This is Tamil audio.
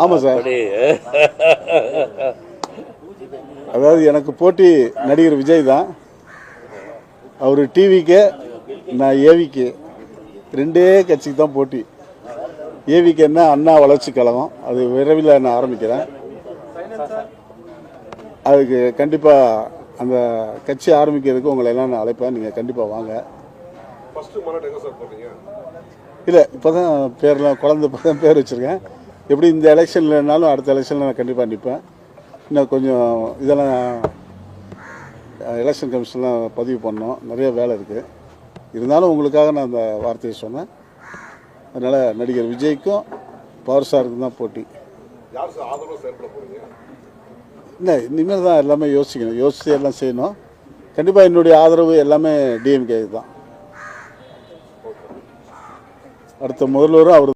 ஆமாம் சார். அதாவது எனக்கு போட்டி நடிகர் விஜய் தான். அவர் டிவிக்கு, நான் ஏவிக்கு, ரெண்டே கட்சிக்கு தான் போட்டி. ஏவிக்குன்னா அண்ணா வளர்ச்சி கழகம், அது விரைவில் நான் ஆரம்பிக்கிறேன். அதுக்கு கண்டிப்பாக அந்த கட்சி ஆரம்பிக்கிறதுக்கு உங்களை எல்லாம் நான் அழைப்பேன். நீங்கள் கண்டிப்பாக வாங்க. இல்லை, இப்போ தான் பேர்லாம் குழந்தை இப்போ தான் பேர் வச்சுருக்கேன். எப்படி இந்த எலெக்ஷன்லனாலும் அடுத்த எலெக்ஷனில் நான் கண்டிப்பாக நிற்பேன். இன்னும் கொஞ்சம் இதெல்லாம் எலெக்ஷன் கமிஷன்லாம் பதிவு பண்ணோம், நிறைய வேலை இருக்குது. இருந்தாலும் உங்களுக்காக நான் அந்த வார்த்தையை சொன்னேன். அதனால் நடிகர் விஜய்க்கும் பவர் ஸ்டாருக்கும் தான் போட்டி. இல்லை, இனிமேல் தான் எல்லாமே யோசிக்கணும், யோசித்து எல்லாம் செய்யணும். கண்டிப்பாக என்னுடைய ஆதரவு எல்லாமே டிஎம்கே தான். அடுத்த முதல்வரும் அவர்